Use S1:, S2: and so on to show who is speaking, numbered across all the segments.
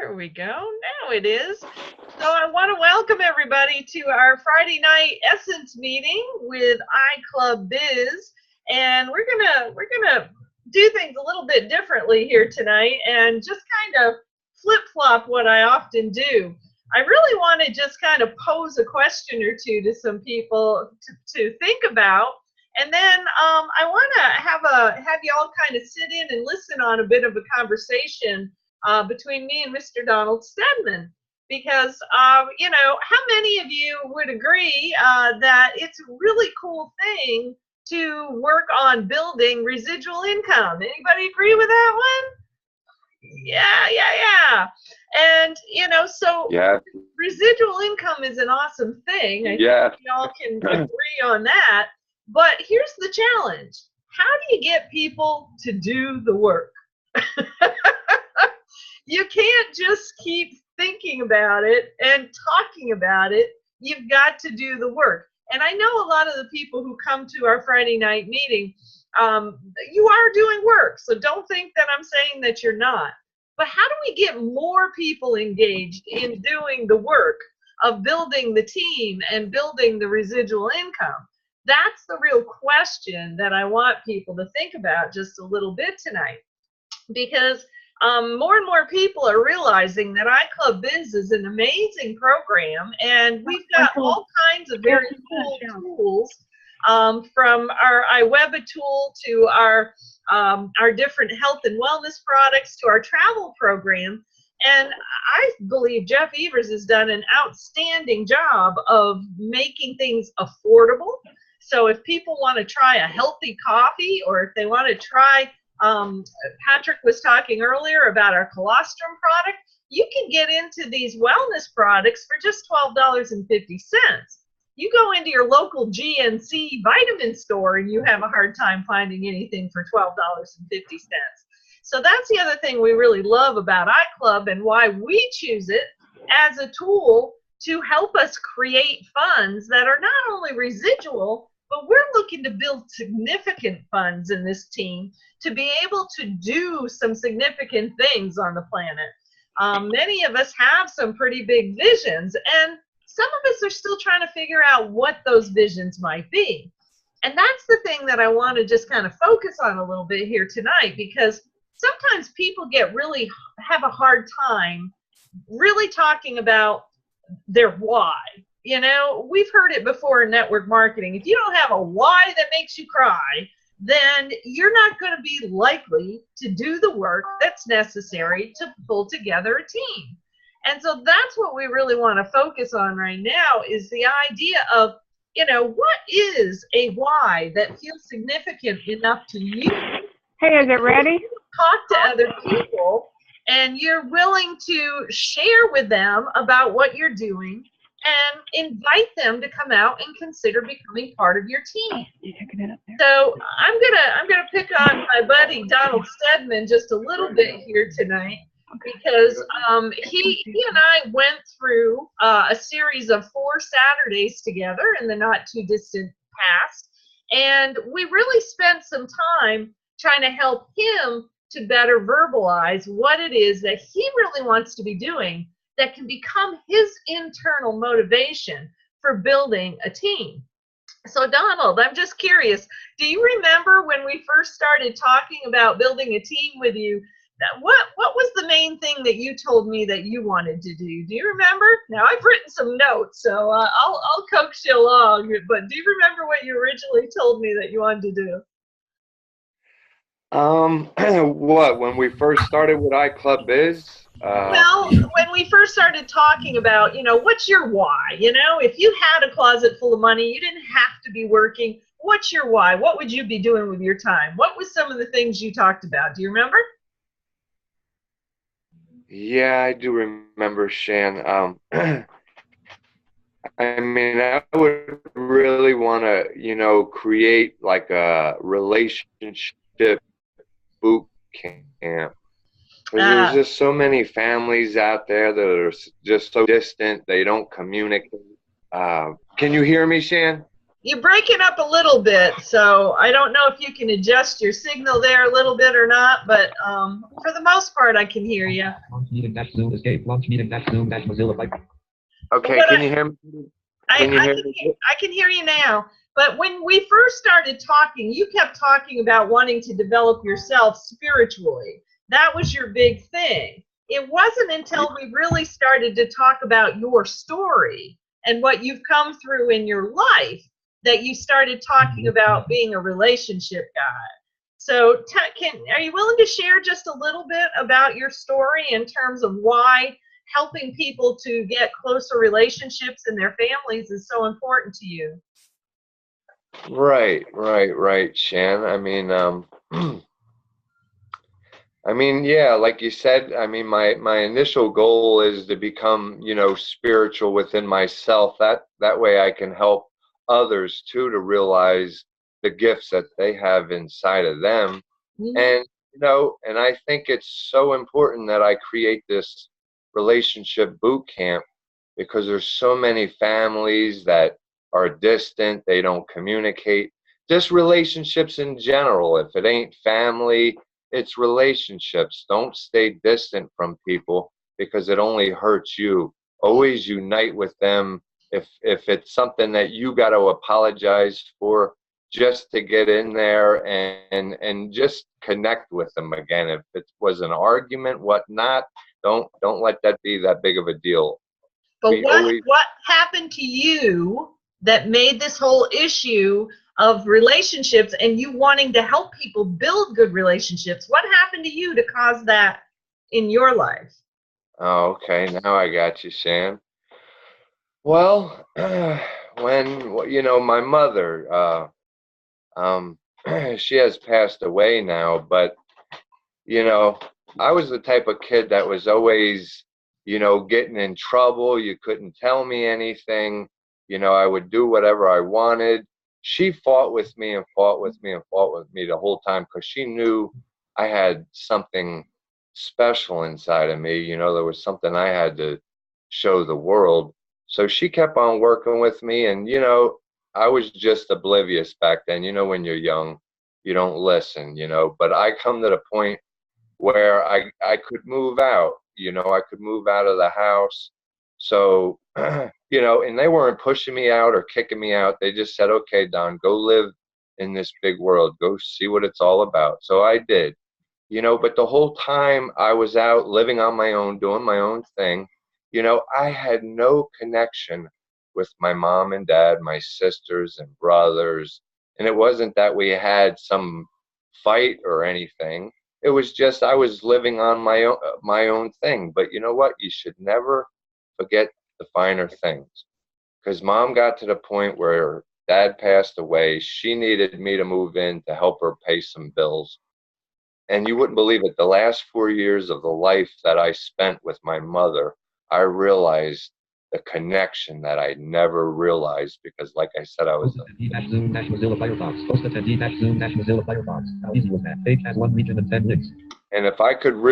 S1: There we go. Now it is. So I want to welcome everybody to our Friday night Essence meeting with iClub Biz, and we're gonna do things a little bit differently here tonight, and just kind of flip flop what I often do. I really want to just kind of pose a question or two to some people to think about, and then I want to have you all kind of sit in and listen on a bit of a conversation between me and Mr. Donald Stedman. Because, how many of you would agree that it's a really cool thing to work on building residual income? Anybody agree with that one? Yeah. And, so
S2: yeah.
S1: Residual income is an awesome thing. I think we all can agree on that. But here's the challenge. How do you get people to do the work? You can't just keep thinking about it and talking about it. You've got to do the work. And I know a lot of the people who come to our Friday night meeting, you are doing work. So don't think that I'm saying that you're not. But how do we get more people engaged in doing the work of building the team and building the residual income? That's the real question that I want people to think about just a little bit tonight. Because more and more people are realizing that iClub Biz is an amazing program, and we've got all kinds of very cool tools, from our iWeba tool to our different health and wellness products to our travel program. And I believe Jeff Evers has done an outstanding job of making things affordable. So if people want to try a healthy coffee, or if they want to try Patrick was talking earlier about our colostrum product, you can get into these wellness products for just $12.50. You go into your local GNC vitamin store and you have a hard time finding anything for $12.50. So that's the other thing we really love about iClub, and why we choose it as a tool to help us create funds that are not only residual, but we're looking to build significant funds in this team to be able to do some significant things on the planet. Many of us have some pretty big visions, and some of us are still trying to figure out what those visions might be. And that's the thing that I want to just kind of focus on a little bit here tonight, because sometimes people have a hard time really talking about their why. We've heard it before in network marketing. If you don't have a why that makes you cry, then you're not going to be likely to do the work that's necessary to pull together a team. And so that's what we really want to focus on right now, is the idea of, what is a why that feels significant enough to you?
S3: Hey, is it ready?
S1: Talk to other people, and you're willing to share with them about what you're doing, and invite them to come out and consider becoming part of your team. So I'm gonna pick on my buddy Donald Stedman just a little bit here tonight, because he and I went through a series of 4 Saturdays together in the not too distant past, and we really spent some time trying to help him to better verbalize what it is that he really wants to be doing that can become his internal motivation for building a team. So Donald, I'm just curious, do you remember when we first started talking about building a team with you, what was the main thing that you told me that you wanted to do? Do you remember? Now, I've written some notes, so I'll coax you along, but do you remember what you originally told me that you wanted to do?
S2: When we first started with iClub Biz?
S1: Well, when we first started talking about, what's your why? If you had a closet full of money, you didn't have to be working. What's your why? What would you be doing with your time? What was some of the things you talked about? Do you remember?
S2: Yeah, I do remember, Shan. I would really want to, create like a relationship boot camp. There's just so many families out there that are just so distant. They don't communicate. Can you hear me, Shan?
S1: You're breaking up a little bit, so I don't know if you can adjust your signal there a little bit or not, but for the most part, I can hear you.
S3: Launch meeting dash Zoom escape. Launch meeting dash Zoom dash Mozilla Fight.
S2: Okay, can you hear me? Can you hear me?
S1: I can hear you now. But when we first started talking, you kept talking about wanting to develop yourself spiritually. That was your big thing. It wasn't until we really started to talk about your story and what you've come through in your life that you started talking about being a relationship guy. So are you willing to share just a little bit about your story in terms of why helping people to get closer relationships in their families is so important to you?
S2: Right, Shan. Yeah, like you said, my initial goal is to become, spiritual within myself. That way I can help others too to realize the gifts that they have inside of them.
S1: Mm-hmm.
S2: And I think it's so important that I create this relationship boot camp because there's so many families that are distant, they don't communicate. Just relationships in general. If it ain't family, it's relationships. Don't stay distant from people because it only hurts you. Always unite with them. If it's something that you got to apologize for, just to get in there and just connect with them again. If it was an argument, whatnot, don't let that be that big of a deal.
S1: But what happened to you that made this whole issue of relationships and you wanting to help people build good relationships? What happened to you to cause that in your life?
S2: Oh, okay. Now I got you, Sam. Well, when my mother, she has passed away now, but you know, I was the type of kid that was always, getting in trouble. You couldn't tell me anything. I would do whatever I wanted. She fought with me and fought with me and fought with me the whole time because she knew I had something special inside of me. There was something I had to show the world. So she kept on working with me. And, I was just oblivious back then. When you're young, you don't listen, but I come to the point where I could move out, I could move out of the house. So, and they weren't pushing me out or kicking me out. They just said, okay, Don, go live in this big world, go see what it's all about. So I did, but the whole time I was out living on my own, doing my own thing, I had no connection with my mom and dad, my sisters and brothers. And it wasn't that we had some fight or anything. It was just I was living on my own thing. But you know what? You should never forget the finer things. Because mom got to the point where dad passed away. She needed me to move in to help her pay some bills. And you wouldn't believe it. The last 4 years of the life that I spent with my mother, I realized the connection that I never realized because, like I said, I was.
S3: Zoom Mozilla Firefox. Host attendee Zoom Mozilla Firefox. How easy was that? Page has 1 region and 10 links.
S2: And if I could have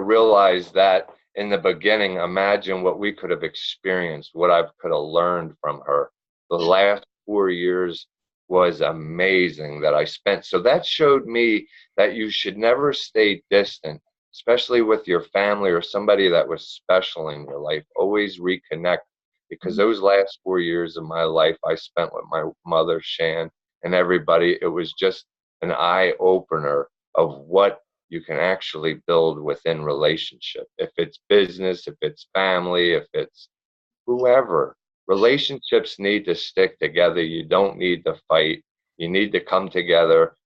S2: realized that in the beginning, imagine what we could have experienced, what I could have learned from her. The last 4 years was amazing that I spent. So that showed me that you should never stay distant, especially with your family or somebody that was special in your life. Always reconnect because those last 4 years of my life I spent with my mother, Shan, and everybody, it was just an eye opener of what you can actually build within relationship. If it's business, if it's family, if it's whoever, relationships need to stick together. You don't need to fight. You need to come together,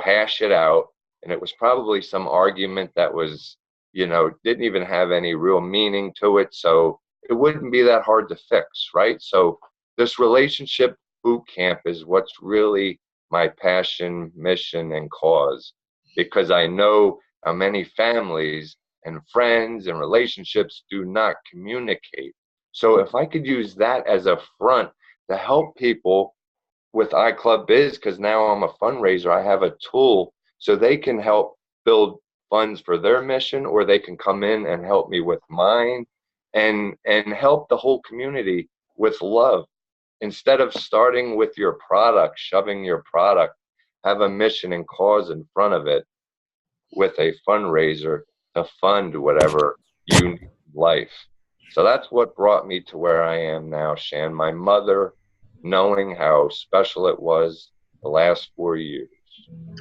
S2: hash it out. And it was probably some argument that was, didn't even have any real meaning to it. So it wouldn't be that hard to fix, right? So this relationship boot camp is what's really my passion, mission, and cause, because I know how many families and friends and relationships do not communicate. So if I could use that as a front to help people with iClub Biz, because now I'm a fundraiser, I have a tool so they can help build funds for their mission, or they can come in and help me with mine and help the whole community with love. instead of starting with your product, shoving your product, have a mission and cause in front of it with a fundraiser to fund whatever you need in life. So that's what brought me to where I am now, Shan. My mother, knowing how special it was the last 4 years.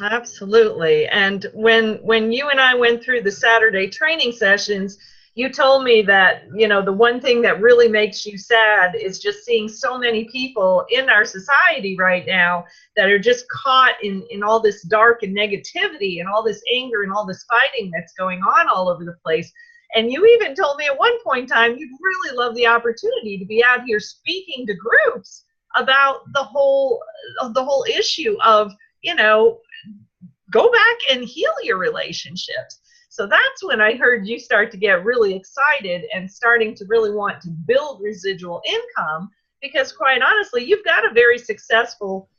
S1: Absolutely. And when you and I went through the Saturday training sessions, you told me that, you know, the one thing that really makes you sad is just seeing so many people in our society right now that are just caught in all this dark and negativity and all this anger and all this fighting that's going on all over the place. And you even told me at one point in time you'd really love the opportunity to be out here speaking to groups about the whole issue of, you know, go back and heal your relationships. So that's when I heard you start to get really excited and starting to really want to build residual income, because quite honestly, you've got a very successful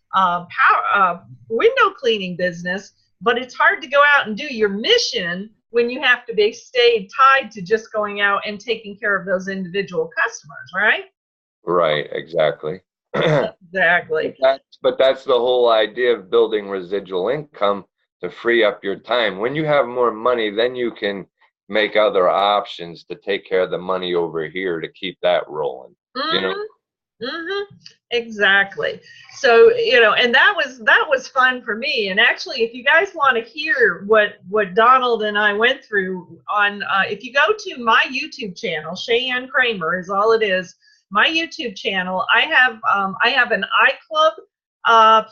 S1: window cleaning business, but it's hard to go out and do your mission when you have to be stayed tied to just going out and taking care of those individual customers, right?
S2: Right, exactly.
S1: Exactly.
S2: But that's the whole idea of building residual income, to free up your time. When you have more money, then you can make other options to take care of the money over here to keep that rolling.
S1: Mm-hmm.
S2: You know?
S1: Mm-hmm. Exactly. So, you know, and that was fun for me. And actually, if you guys want to hear what Donald and I went through on, if you go to my YouTube channel, Cheyenne Kramer is all it is. My YouTube channel, I have an iClub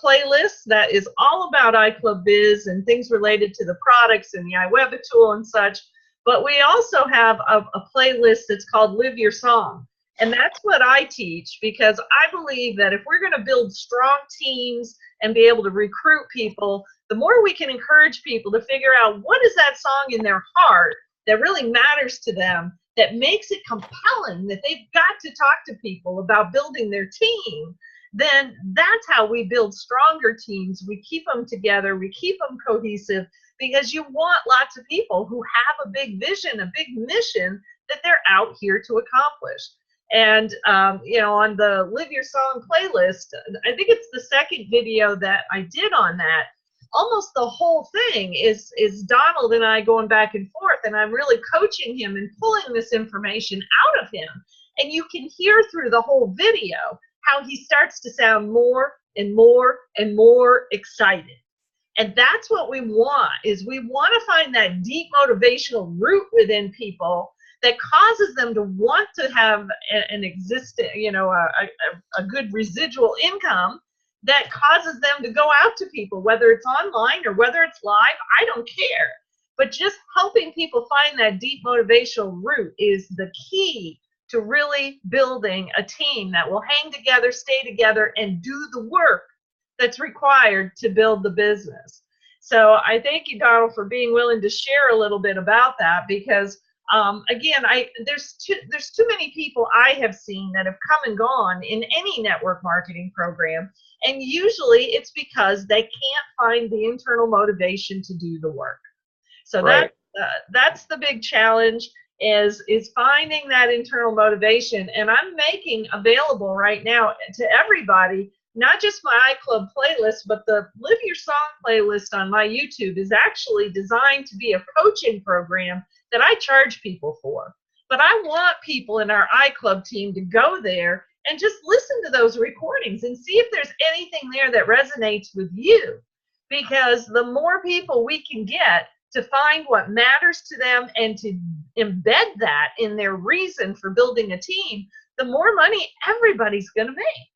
S1: playlist that is all about iClub Biz and things related to the products and the iWeb tool and such. But we also have a playlist that's called Live Your Song. And that's what I teach, because I believe that if we're going to build strong teams and be able to recruit people, the more we can encourage people to figure out what is that song in their heart that really matters to them, that makes it compelling, that they've got to talk to people about building their team, then that's how we build stronger teams. We keep them together, we keep them cohesive, because you want lots of people who have a big vision, a big mission that they're out here to accomplish. And, you know, on the Live Your Song playlist, I think it's the second video that I did on that. Almost the whole thing is Donald and I going back and forth, and I'm really coaching him and pulling this information out of him. And you can hear through the whole video how he starts to sound more and more and more excited. And that's what we want, is we want to find that deep motivational root within people that causes them to want to have an existent, you know, a good residual income, that causes them to go out to people, whether it's online or whether it's live, I don't care. But just helping people find that deep motivational root is the key to really building a team that will hang together, stay together, and do the work that's required to build the business. So I thank you, Donald, for being willing to share a little bit about that, because again, there's too many people I have seen that have come and gone in any network marketing program, and usually it's because they can't find the internal motivation to do the work. So
S2: right.
S1: That's the big challenge, is finding that internal motivation. And I'm making available right now to everybody, not just my iClub playlist, but the Live Your Song playlist on my YouTube is actually designed to be a coaching program that I charge people for. But I want people in our iClub team to go there and just listen to those recordings and see if there's anything there that resonates with you. Because the more people we can get to find what matters to them and to embed that in their reason for building a team, the more money everybody's going to make.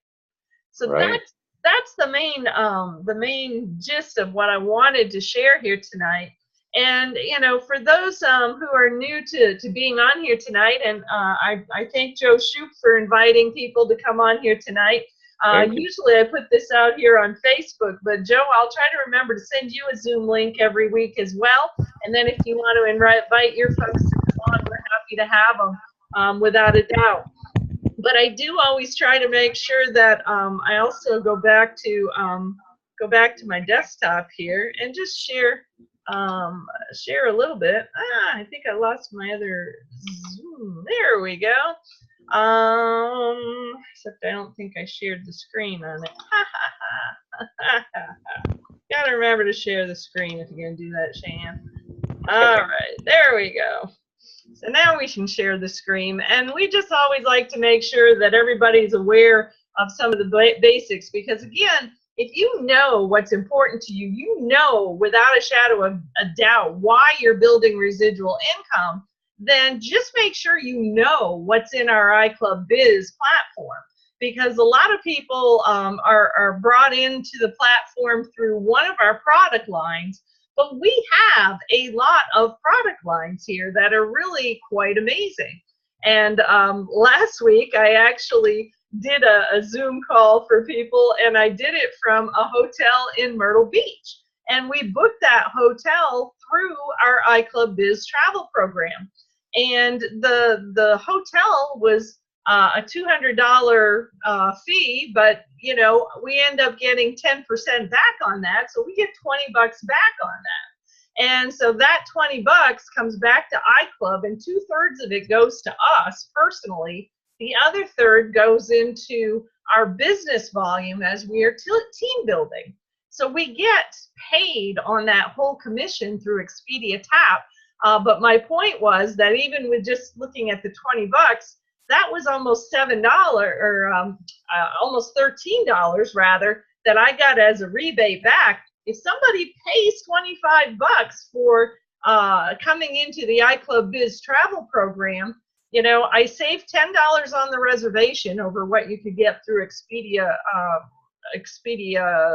S1: So
S2: right.
S1: that's the main gist of what I wanted to share here tonight. And, you know, for those who are new to being on here tonight, and I thank Joe Shoup for inviting people to come on here tonight. Usually I put this out here on Facebook, but Joe, I'll try to remember to send you a Zoom link every week as well. And then if you want to invite your folks to come on, we're happy to have them, without a doubt. But I do always try to make sure that I also go back to my desktop here and just share a little bit. I think I lost my other Zoom. There we go. Except I don't think I shared the screen on it. Gotta remember to share the screen if you're gonna do that, Shan. All right, there we go. So now we can share the screen, and we just always like to make sure that everybody's aware of some of the basics, because again, if you know what's important to you, you know without a shadow of a doubt why you're building residual income, then just make sure you know what's in our iClub Biz platform. Because a lot of people are brought into the platform through one of our product lines, but we have a lot of product lines here that are really quite amazing. And last week, I actually did a Zoom call for people, and I did it from a hotel in Myrtle Beach. And we booked that hotel through our iClub Biz travel program. And the hotel was a $200 fee, but you know, we end up getting 10% back on that, so we get $20 back on that. And so that $20 comes back to iClub, and 2/3 of it goes to us personally. The other third goes into our business volume as we are team building. So we get paid on that whole commission through Expedia Tap. But my point was that even with just looking at the $20, that was almost $7 or almost $13 rather that I got as a rebate back. If somebody pays $25 for coming into the iClub Biz travel program, you know, I saved $10 on the reservation over what you could get through Expedia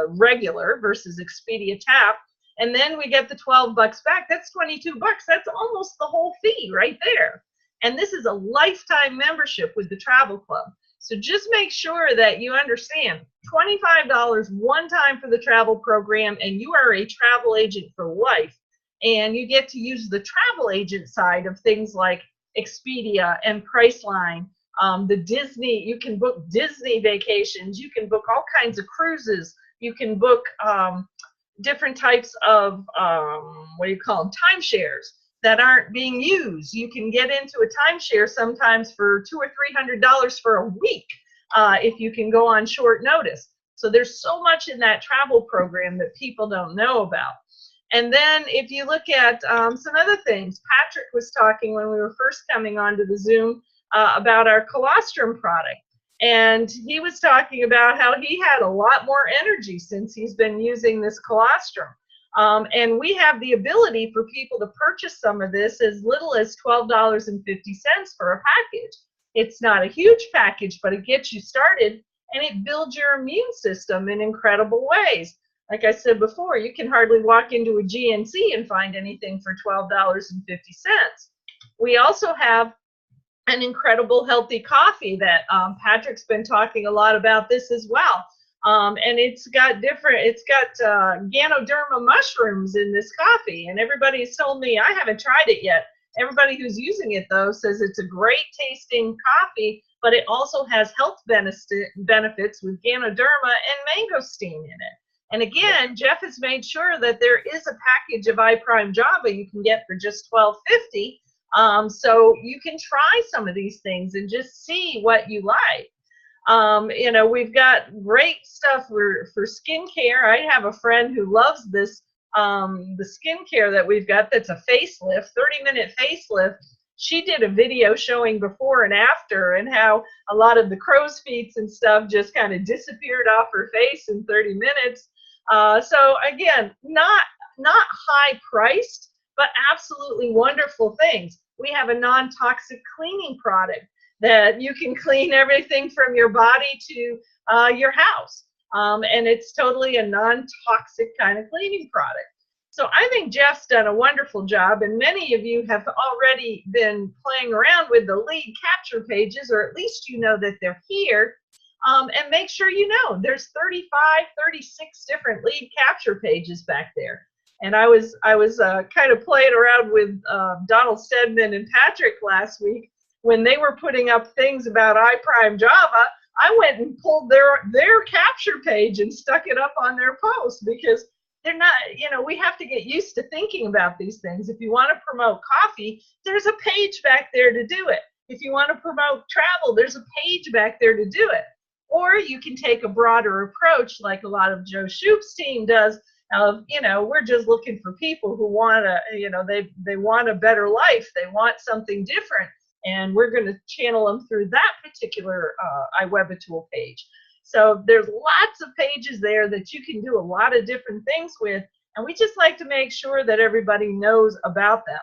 S1: regular versus Expedia Tap. And then we get the $12 back. That's $22. That's almost the whole fee right there. And this is a lifetime membership with the travel club. So just make sure that you understand $25 one time for the travel program, and you are a travel agent for life. And you get to use the travel agent side of things like Expedia and Priceline. The Disney, you can book Disney vacations. You can book all kinds of cruises. You can book different types of, what do you call them, timeshares that aren't being used. You can get into a timeshare sometimes for $200 or $300 for a week if you can go on short notice. So there's so much in that travel program that people don't know about. And then if you look at some other things, Patrick was talking when we were first coming onto the Zoom about our colostrum product. And he was talking about how he had a lot more energy since he's been using this colostrum. And we have the ability for people to purchase some of this as little as $12.50 for a package. It's not a huge package, but it gets you started, and it builds your immune system in incredible ways. Like I said before, you can hardly walk into a GNC and find anything for $12.50. We also have an incredible healthy coffee that Patrick's been talking a lot about this as well. And it's got Ganoderma mushrooms in this coffee, and everybody's told me, I haven't tried it yet. Everybody who's using it though says it's a great tasting coffee, but it also has health benefits with Ganoderma and mangosteen in it. And again, Jeff has made sure that there is a package of iPrime Java you can get for just $12.50. So you can try some of these things and just see what you like. You know, we've got great stuff for skincare. I have a friend who loves this, the skincare that we've got that's a facelift, 30-minute facelift. She did a video showing before and after and how a lot of the crow's feet and stuff just kind of disappeared off her face in 30 minutes. So again, not high priced, but absolutely wonderful things. We have a non-toxic cleaning product that you can clean everything from your body to your house. And it's totally a non-toxic kind of cleaning product. So I think Jeff's done a wonderful job, and many of you have already been playing around with the lead capture pages, or at least you know that they're here. And make sure you know there's 35, 36 different lead capture pages back there. And I was kind of playing around with Donald Stedman and Patrick last week when they were putting up things about iPrime Java. I went and pulled their capture page and stuck it up on their post, because they're not, you know, we have to get used to thinking about these things. If you want to promote coffee, there's a page back there to do it. If you want to promote travel, there's a page back there to do it. Or you can take a broader approach like a lot of Joe Shoop's team does of, we're just looking for people who want to, they want a better life. They want something different. And we're going to channel them through that particular iWebitool page. So there's lots of pages there that you can do a lot of different things with. And we just like to make sure that everybody knows about them.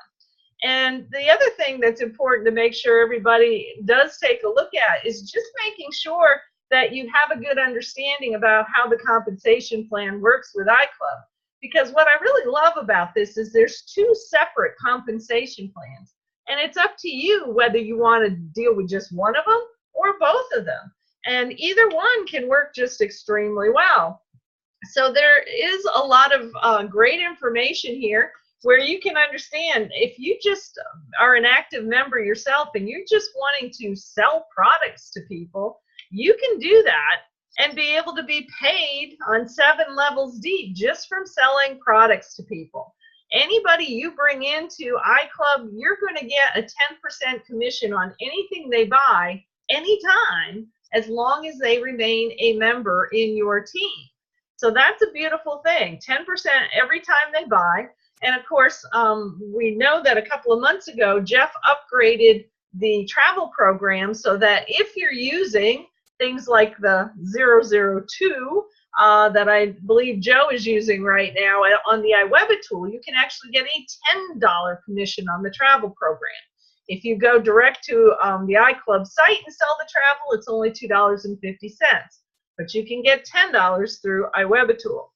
S1: And the other thing that's important to make sure everybody does take a look at is just making sure that you have a good understanding about how the compensation plan works with iClub. Because what I really love about this is there's 2 separate compensation plans. And it's up to you whether you want to deal with just one of them or both of them. And either one can work just extremely well. So there is a lot of great information here where you can understand if you just are an active member yourself and you're just wanting to sell products to people, you can do that and be able to be paid on 7 levels deep just from selling products to people. Anybody you bring into iClub, you're going to get a 10% commission on anything they buy anytime, as long as they remain a member in your team. So that's a beautiful thing, 10% every time they buy. And of course, we know that a couple of months ago, Jeff upgraded the travel program so that if you're using things like the 002 that I believe Joe is using right now on the iWebitool, you can actually get a $10 commission on the travel program. If you go direct to the iClub site and sell the travel, it's only $2.50. But you can get $10 through iWebitool.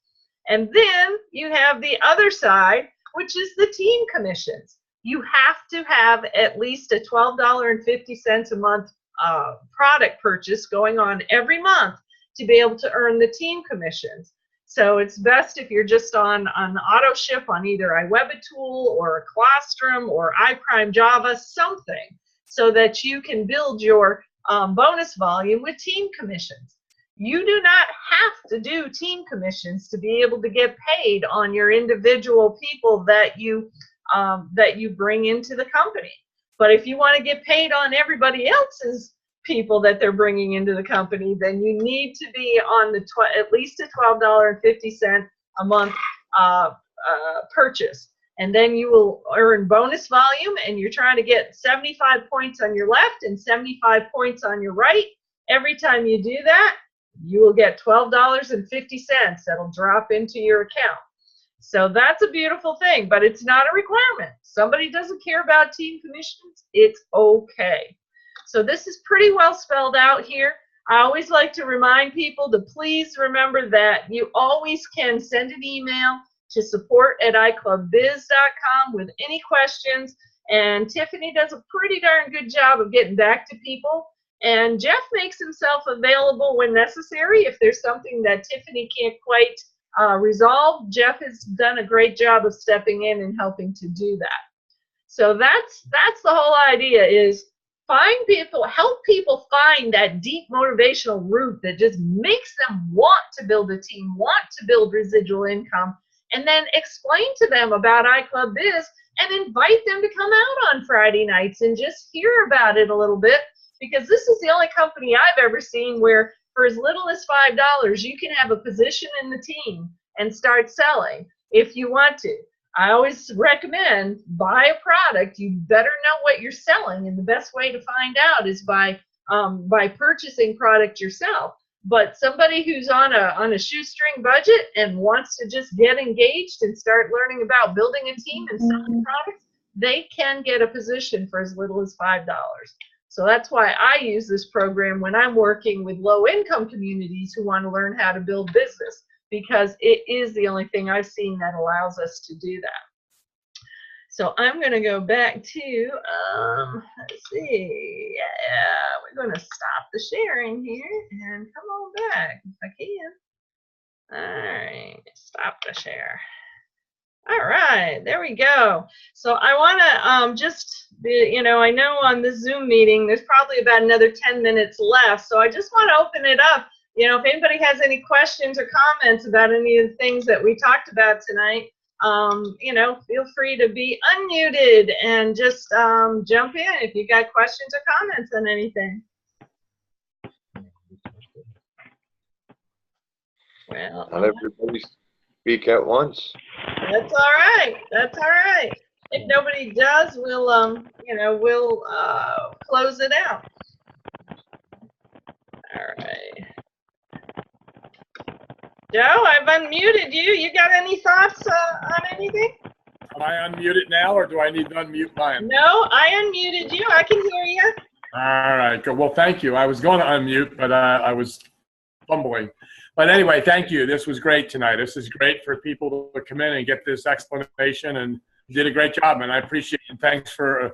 S1: And then you have the other side, which is the team commissions. You have to have at least a $12.50 a month product purchase going on every month to be able to earn the team commissions. So it's best if you're just on auto ship on either iWebitool or Colostrum or iPrime Java, something, so that you can build your bonus volume with team commissions. You do not have to do team commissions to be able to get paid on your individual people that you bring into the company. But if you want to get paid on everybody else's people that they're bringing into the company, then you need to be on the at least a $12.50 a month purchase. And then you will earn bonus volume, and you're trying to get 75 points on your left and 75 points on your right. Every time you do that, you will get $12.50 that'll drop into your account. So that's a beautiful thing, but it's not a requirement. Somebody doesn't care about team commissions, it's okay. So this is pretty well spelled out here. I always like to remind people to please remember that you always can send an email to support@iClubBiz.com with any questions, and Tiffany does a pretty darn good job of getting back to people. And Jeff makes himself available when necessary. If there's something that Tiffany can't quite resolve, Jeff has done a great job of stepping in and helping to do that. So that's the whole idea, is find people, help people find that deep motivational root that just makes them want to build a team, want to build residual income, and then explain to them about iClub Biz and invite them to come out on Friday nights and just hear about it a little bit. Because this is the only company I've ever seen where for as little as $5, you can have a position in the team and start selling if you want to. I always recommend buy a product. You better know what you're selling, and the best way to find out is by purchasing product yourself. But somebody who's on a shoestring budget and wants to just get engaged and start learning about building a team and selling products, they can get a position for as little as $5. So that's why I use this program when I'm working with low-income communities who want to learn how to build business, because it is the only thing I've seen that allows us to do that. So I'm going to go back to, let's see, yeah, we're going to stop the sharing here and come on back if I can. All right, stop the share. All right, there we go. So I want to just, I know on this Zoom meeting, there's probably about another 10 minutes left. So I just want to open it up. If anybody has any questions or comments about any of the things that we talked about tonight, you know, feel free to be unmuted and just jump in if you got questions or comments on anything. Well,
S2: Not everybody speak at once.
S1: that's all right. That's all right. If nobody does, we'll you know, we'll close it out. All right. Joe, I've unmuted you. You got any thoughts on anything?
S4: Am I unmuted now, or do I need to unmute mine?
S1: No, I unmuted you. I can hear you.
S4: All right, good. Well, thank you. I was going to unmute, but I was fumbling. But anyway, thank you. This was great tonight. This is great for people to come in and get this explanation, and you did a great job, and I appreciate it. Thanks for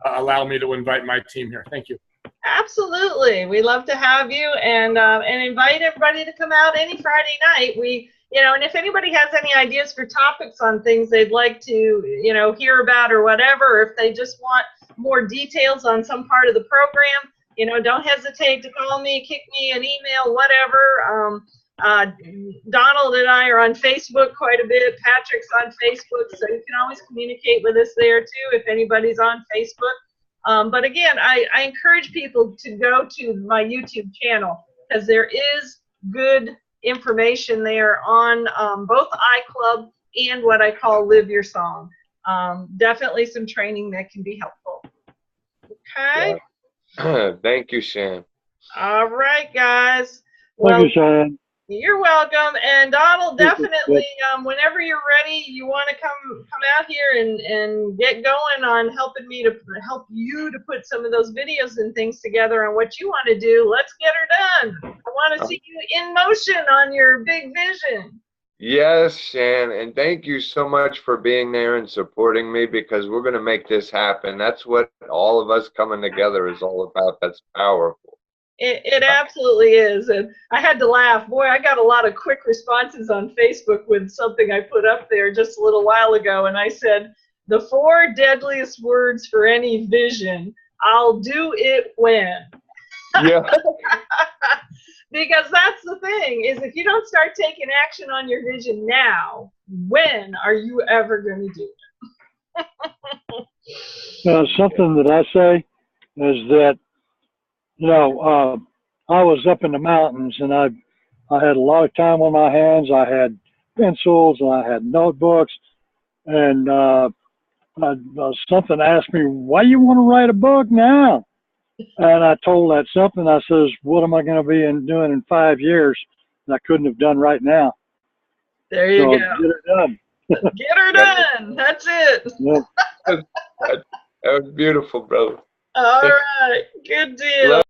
S4: allowing me to invite my team here. Thank you.
S1: Absolutely. We love to have you, and invite everybody to come out any Friday night. You know, and if anybody has any ideas for topics on things they'd like to, you know, hear about or whatever, or if they just want more details on some part of the program, you know, don't hesitate to call me, kick me an email, whatever. Donald and I are on Facebook quite a bit. Patrick's on Facebook, so you can always communicate with us there too if anybody's on Facebook. But again, I encourage people to go to my YouTube channel because there is good information there on both iClub and what I call Live Your Song. Definitely some training that can be helpful. Okay.
S2: Yeah. Thank you, Shan.
S1: All right, guys. Well,
S3: Thank you, Cheyenne.
S1: you're welcome. And Donald, definitely, whenever you're ready, you want to come out here and get going on helping me to help you to put some of those videos and things together on what you want to do. Let's get her done. I want to see you in motion on your big vision.
S2: Yes, Shan, and thank you so much for being there and supporting me, because we're going to make this happen. That's what all of us coming together is all about. That's powerful.
S1: It absolutely is. And I had to laugh. Boy, I got a lot of quick responses on Facebook with something I put up there just a little while ago. And I said, the 4 deadliest words for any vision, I'll do it when.
S2: Yeah.
S1: Because that's the thing, is if you don't start taking action on your vision now, when are you ever going to do it?
S3: Something that I say is that, you know, I was up in the mountains and I had a lot of time on my hands. I had pencils and I had notebooks, and something asked me, why do you want to write a book now? And I told that something, I says, what am I going to be doing in 5 years that I couldn't have done right now?
S1: There you go.
S3: Get her done.
S1: Get her done. That's it.
S3: Yeah.
S2: That was beautiful, brother.
S1: All right. Good deal.